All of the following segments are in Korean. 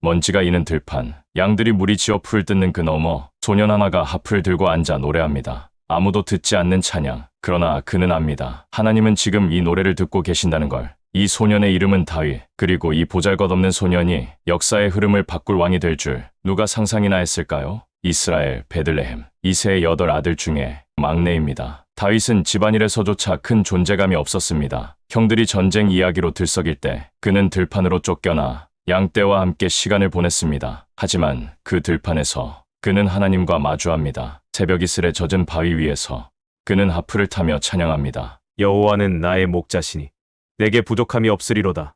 먼지가 이는 들판, 양들이 무리지어 풀 뜯는 그 너머 소년 하나가 하프를 들고 앉아 노래합니다. 아무도 듣지 않는 찬양. 그러나 그는 압니다. 하나님은 지금 이 노래를 듣고 계신다는 걸. 이 소년의 이름은 다윗, 그리고 이 보잘것없는 소년이 역사의 흐름을 바꿀 왕이 될 줄 누가 상상이나 했을까요? 이스라엘 베들레헴 이세의 8아들 중에 막내입니다. 다윗은 집안일에서조차 큰 존재감이 없었습니다. 형들이 전쟁 이야기로 들썩일 때 그는 들판으로 쫓겨나 양떼와 함께 시간을 보냈습니다. 하지만 그 들판에서 그는 하나님과 마주합니다. 새벽 이슬에 젖은 바위 위에서 그는 하프를 타며 찬양합니다. 여호와는 나의 목자시니 내게 부족함이 없으리로다.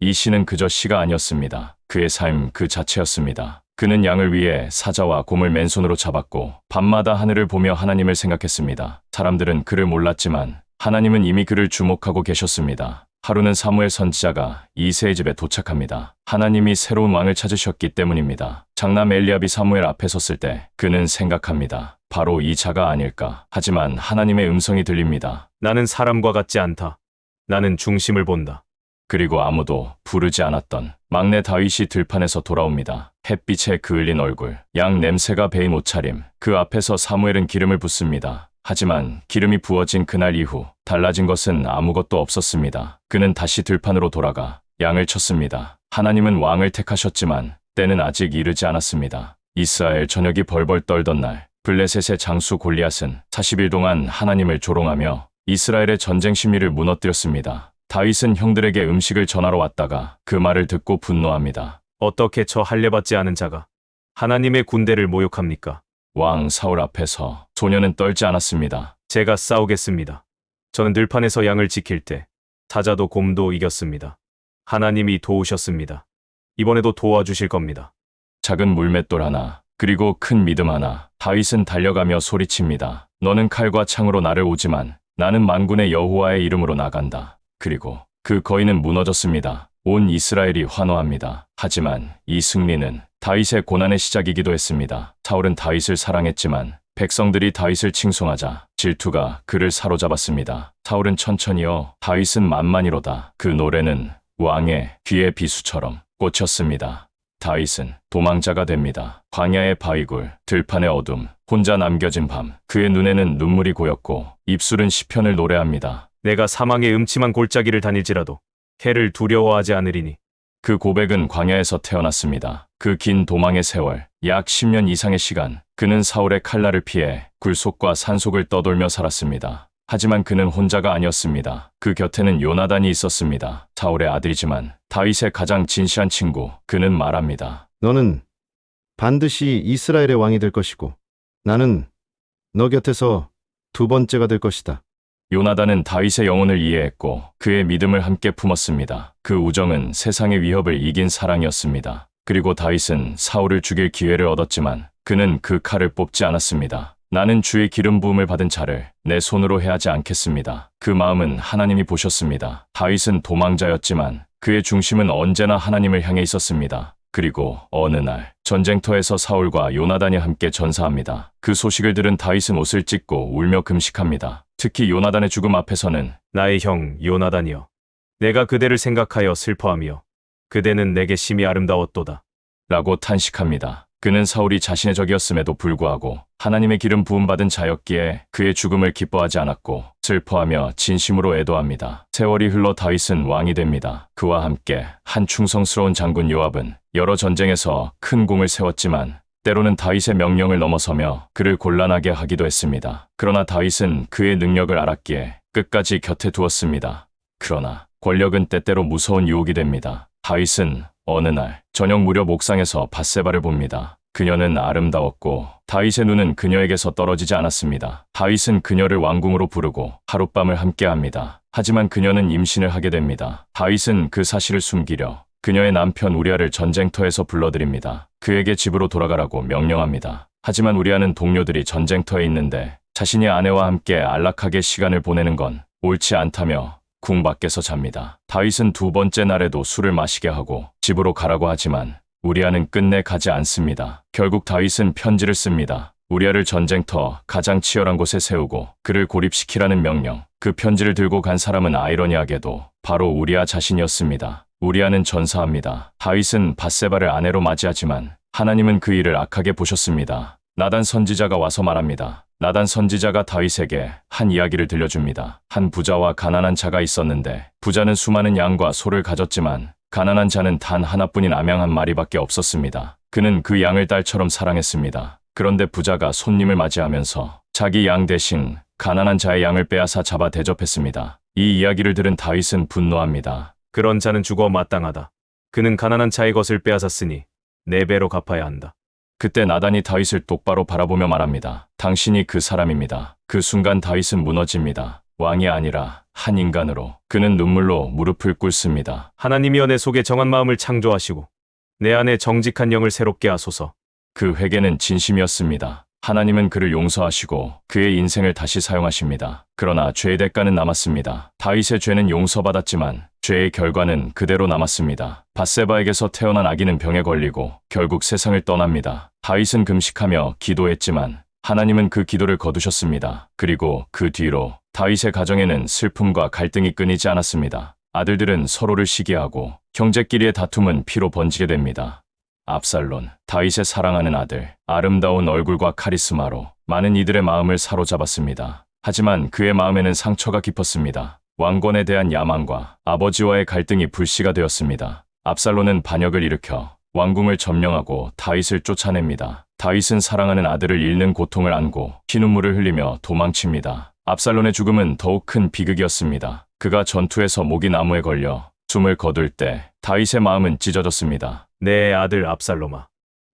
이 시는 그저 시가 아니었습니다. 그의 삶 그 자체였습니다. 그는 양을 위해 사자와 곰을 맨손으로 잡았고 밤마다 하늘을 보며 하나님을 생각했습니다. 사람들은 그를 몰랐지만 하나님은 이미 그를 주목하고 계셨습니다. 하루는 사무엘 선지자가 이새의 집에 도착합니다. 하나님이 새로운 왕을 찾으셨기 때문입니다. 장남 엘리압이 사무엘 앞에 섰을 때 그는 생각합니다. 바로 이 자가 아닐까. 하지만 하나님의 음성이 들립니다. 나는 사람과 같지 않다. 나는 중심을 본다. 그리고 아무도 부르지 않았던 막내 다윗이 들판에서 돌아옵니다. 햇빛에 그을린 얼굴, 양 냄새가 배인 옷차림. 그 앞에서 사무엘은 기름을 붓습니다. 하지만 기름이 부어진 그날 이후 달라진 것은 아무것도 없었습니다. 그는 다시 들판으로 돌아가 양을 쳤습니다. 하나님은 왕을 택하셨지만 때는 아직 이르지 않았습니다. 이스라엘 전역이 벌벌 떨던 날, 블레셋의 장수 골리앗은 40일 동안 하나님을 조롱하며 이스라엘의 전쟁 심리를 무너뜨렸습니다. 다윗은 형들에게 음식을 전하러 왔다가 그 말을 듣고 분노합니다. 어떻게 저 할례받지 않은 자가 하나님의 군대를 모욕합니까? 왕 사울 앞에서 소년은 떨지 않았습니다. 제가 싸우겠습니다. 저는 들판에서 양을 지킬 때 사자도 곰도 이겼습니다. 하나님이 도우셨습니다. 이번에도 도와주실 겁니다. 작은 물맷돌 하나, 그리고 큰 믿음 하나. 다윗은 달려가며 소리칩니다. 너는 칼과 창으로 나를 오지만 나는 만군의 여호와의 이름으로 나간다. 그리고 그 거인은 무너졌습니다. 온 이스라엘이 환호합니다. 하지만 이 승리는 다윗의 고난의 시작이기도 했습니다. 사울은 다윗을 사랑했지만 백성들이 다윗을 칭송하자 질투가 그를 사로잡았습니다. 사울은 천천히요, 다윗은 만만이로다. 그 노래는 왕의 귀의 비수처럼 꽂혔습니다. 다윗은 도망자가 됩니다. 광야의 바위굴, 들판의 어둠, 혼자 남겨진 밤. 그의 눈에는 눈물이 고였고 입술은 시편을 노래합니다. 내가 사망의 음침한 골짜기를 다닐지라도 해를 두려워하지 않으리니. 그 고백은 광야에서 태어났습니다. 그 긴 도망의 세월, 약 10년 이상의 시간, 그는 사울의 칼날을 피해 굴속과 산속을 떠돌며 살았습니다. 하지만 그는 혼자가 아니었습니다. 그 곁에는 요나단이 있었습니다. 사울의 아들이지만 다윗의 가장 진실한 친구. 그는 말합니다. 너는 반드시 이스라엘의 왕이 될 것이고 나는 너 곁에서 두 번째가 될 것이다. 요나단은 다윗의 영혼을 이해했고 그의 믿음을 함께 품었습니다. 그 우정은 세상의 위협을 이긴 사랑이었습니다. 그리고 다윗은 사울을 죽일 기회를 얻었지만 그는 그 칼을 뽑지 않았습니다. 나는 주의 기름 부음을 받은 자를 내 손으로 해하지 않겠습니다. 그 마음은 하나님이 보셨습니다. 다윗은 도망자였지만 그의 중심은 언제나 하나님을 향해 있었습니다. 그리고 어느 날 전쟁터에서 사울과 요나단이 함께 전사합니다. 그 소식을 들은 다윗은 옷을 찢고 울며 금식합니다. 특히 요나단의 죽음 앞에서는 나의 형 요나단이여, 내가 그대를 생각하여 슬퍼하며 그대는 내게 심히 아름다웠도다. 라고 탄식합니다. 그는 사울이 자신의 적이었음에도 불구하고 하나님의 기름 부음받은 자였기에 그의 죽음을 기뻐하지 않았고 슬퍼하며 진심으로 애도합니다. 세월이 흘러 다윗은 왕이 됩니다. 그와 함께 한 충성스러운 장군 요압은 여러 전쟁에서 큰 공을 세웠지만 때로는 다윗의 명령을 넘어서며 그를 곤란하게 하기도 했습니다. 그러나 다윗은 그의 능력을 알았기에 끝까지 곁에 두었습니다. 그러나 권력은 때때로 무서운 유혹이 됩니다. 다윗은 어느 날 저녁 무렵 옥상에서 밧세바를 봅니다. 그녀는 아름다웠고 다윗의 눈은 그녀에게서 떨어지지 않았습니다. 다윗은 그녀를 왕궁으로 부르고 하룻밤을 함께합니다. 하지만 그녀는 임신을 하게 됩니다. 다윗은 그 사실을 숨기려 그녀의 남편 우리아를 전쟁터에서 불러들입니다. 그에게 집으로 돌아가라고 명령합니다. 하지만 우리아는 동료들이 전쟁터에 있는데 자신이 아내와 함께 안락하게 시간을 보내는 건 옳지 않다며 궁 밖에서 잡니다. 다윗은 두 번째 날에도 술을 마시게 하고 집으로 가라고 하지만 우리아는 끝내 가지 않습니다. 결국 다윗은 편지를 씁니다. 우리아를 전쟁터 가장 치열한 곳에 세우고 그를 고립시키라는 명령. 그 편지를 들고 간 사람은 아이러니하게도 바로 우리아 자신이었습니다. 우리아는 전사합니다. 다윗은 밧세바를 아내로 맞이하지만 하나님은 그 일을 악하게 보셨습니다. 나단 선지자가 와서 말합니다. 나단 선지자가 다윗에게 한 이야기를 들려줍니다. 한 부자와 가난한 자가 있었는데 부자는 수많은 양과 소를 가졌지만 가난한 자는 단 하나뿐인 암양 한 마리밖에 없었습니다. 그는 그 양을 딸처럼 사랑했습니다. 그런데 부자가 손님을 맞이하면서 자기 양 대신 가난한 자의 양을 빼앗아 잡아 대접했습니다. 이 이야기를 들은 다윗은 분노합니다. 그런 자는 죽어 마땅하다. 그는 가난한 자의 것을 빼앗았으니 4배로 갚아야 한다. 그때 나단이 다윗을 똑바로 바라보며 말합니다. 당신이 그 사람입니다. 그 순간 다윗은 무너집니다. 왕이 아니라 한 인간으로. 그는 눈물로 무릎을 꿇습니다. 하나님이여 내 속에 정한 마음을 창조하시고 내 안에 정직한 영을 새롭게 하소서. 그 회개는 진심이었습니다. 하나님은 그를 용서하시고 그의 인생을 다시 사용하십니다. 그러나 죄의 대가는 남았습니다. 다윗의 죄는 용서받았지만 죄의 결과는 그대로 남았습니다. 밧세바에게서 태어난 아기는 병에 걸리고 결국 세상을 떠납니다. 다윗은 금식하며 기도했지만 하나님은 그 기도를 거두셨습니다. 그리고 그 뒤로 다윗의 가정에는 슬픔과 갈등이 끊이지 않았습니다. 아들들은 서로를 시기하고 형제끼리의 다툼은 피로 번지게 됩니다. 압살론, 다윗의 사랑하는 아들, 아름다운 얼굴과 카리스마로 많은 이들의 마음을 사로잡았습니다. 하지만 그의 마음에는 상처가 깊었습니다. 왕권에 대한 야망과 아버지와의 갈등이 불씨가 되었습니다. 압살론은 반역을 일으켜 왕궁을 점령하고 다윗을 쫓아냅니다. 다윗은 사랑하는 아들을 잃는 고통을 안고 피눈물을 흘리며 도망칩니다. 압살론의 죽음은 더욱 큰 비극이었습니다. 그가 전투에서 목이 나무에 걸려 숨을 거둘 때 다윗의 마음은 찢어졌습니다. 내 아들 압살롬아,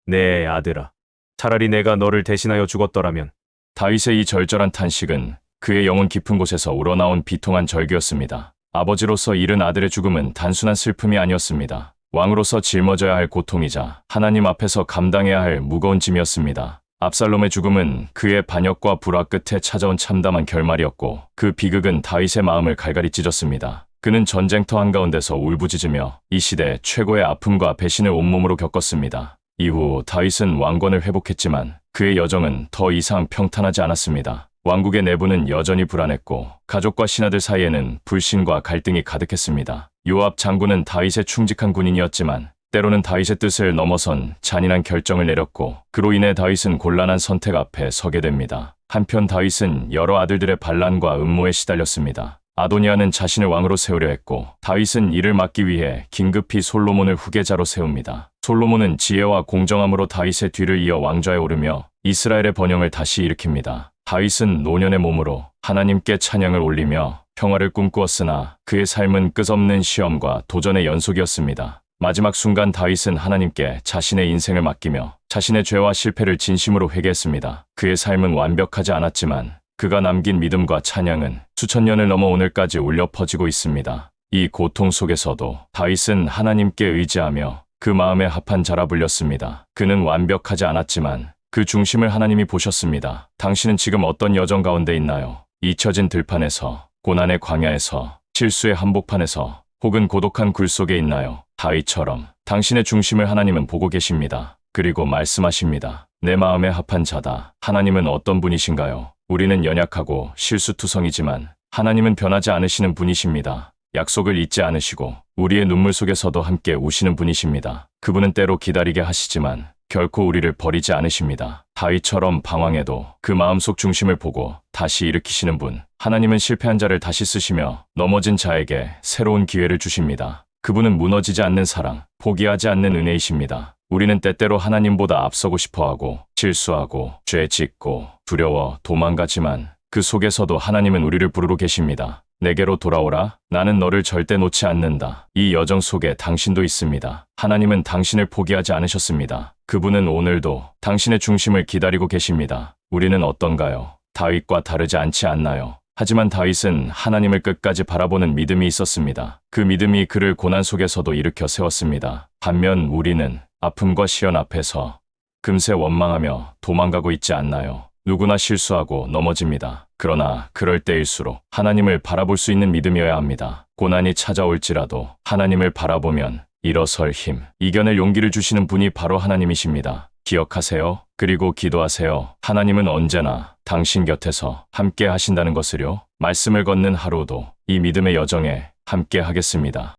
내 아들아, 차라리 내가 너를 대신하여 죽었더라면. 다윗의 이 절절한 탄식은 그의 영혼 깊은 곳에서 우러나온 비통한 절규였습니다. 아버지로서 잃은 아들의 죽음은 단순한 슬픔이 아니었습니다. 왕으로서 짊어져야 할 고통이자 하나님 앞에서 감당해야 할 무거운 짐이었습니다. 압살롬의 죽음은 그의 반역과 불화 끝에 찾아온 참담한 결말이었고 그 비극은 다윗의 마음을 갈갈이 찢었습니다. 그는 전쟁터 한가운데서 울부짖으며 이 시대 최고의 아픔과 배신을 온몸으로 겪었습니다. 이후 다윗은 왕권을 회복했지만 그의 여정은 더 이상 평탄하지 않았습니다. 왕국의 내부는 여전히 불안했고 가족과 신하들 사이에는 불신과 갈등이 가득했습니다. 요압 장군은 다윗의 충직한 군인이었지만 때로는 다윗의 뜻을 넘어선 잔인한 결정을 내렸고 그로 인해 다윗은 곤란한 선택 앞에 서게 됩니다. 한편 다윗은 여러 아들들의 반란과 음모에 시달렸습니다. 아도니아는 자신을 왕으로 세우려 했고 다윗은 이를 막기 위해 긴급히 솔로몬을 후계자로 세웁니다. 솔로몬은 지혜와 공정함으로 다윗의 뒤를 이어 왕좌에 오르며 이스라엘의 번영을 다시 일으킵니다. 다윗은 노년의 몸으로 하나님께 찬양을 올리며 평화를 꿈꾸었으나 그의 삶은 끝없는 시험과 도전의 연속이었습니다. 마지막 순간 다윗은 하나님께 자신의 인생을 맡기며 자신의 죄와 실패를 진심으로 회개했습니다. 그의 삶은 완벽하지 않았지만 그가 남긴 믿음과 찬양은 수천 년을 넘어 오늘까지 울려 퍼지고 있습니다. 이 고통 속에서도 다윗은 하나님께 의지하며 그 마음에 합한 자라 불렸습니다. 그는 완벽하지 않았지만 그 중심을 하나님이 보셨습니다. 당신은 지금 어떤 여정 가운데 있나요? 잊혀진 들판에서, 고난의 광야에서, 실수의 한복판에서, 혹은 고독한 굴 속에 있나요? 다윗처럼 당신의 중심을 하나님은 보고 계십니다. 그리고 말씀하십니다. 내 마음에 합한 자다. 하나님은 어떤 분이신가요? 우리는 연약하고 실수투성이지만 하나님은 변하지 않으시는 분이십니다. 약속을 잊지 않으시고 우리의 눈물 속에서도 함께 우시는 분이십니다. 그분은 때로 기다리게 하시지만 결코 우리를 버리지 않으십니다. 다윗처럼 방황해도 그 마음속 중심을 보고 다시 일으키시는 분. 하나님은 실패한 자를 다시 쓰시며 넘어진 자에게 새로운 기회를 주십니다. 그분은 무너지지 않는 사랑, 포기하지 않는 은혜이십니다. 우리는 때때로 하나님보다 앞서고 싶어하고 실수하고 죄 짓고 두려워 도망가지만 그 속에서도 하나님은 우리를 부르러 계십니다. 내게로 돌아오라. 나는 너를 절대 놓지 않는다. 이 여정 속에 당신도 있습니다. 하나님은 당신을 포기하지 않으셨습니다. 그분은 오늘도 당신의 중심을 기다리고 계십니다. 우리는 어떤가요? 다윗과 다르지 않지 않나요? 하지만 다윗은 하나님을 끝까지 바라보는 믿음이 있었습니다. 그 믿음이 그를 고난 속에서도 일으켜 세웠습니다. 반면 우리는 아픔과 시련 앞에서 금세 원망하며 도망가고 있지 않나요? 누구나 실수하고 넘어집니다. 그러나 그럴 때일수록 하나님을 바라볼 수 있는 믿음이어야 합니다. 고난이 찾아올지라도 하나님을 바라보면 일어설 힘, 이겨낼 용기를 주시는 분이 바로 하나님이십니다. 기억하세요. 그리고 기도하세요. 하나님은 언제나 당신 곁에서 함께 하신다는 것을요. 말씀을 걷는 하루도 이 믿음의 여정에 함께 하겠습니다.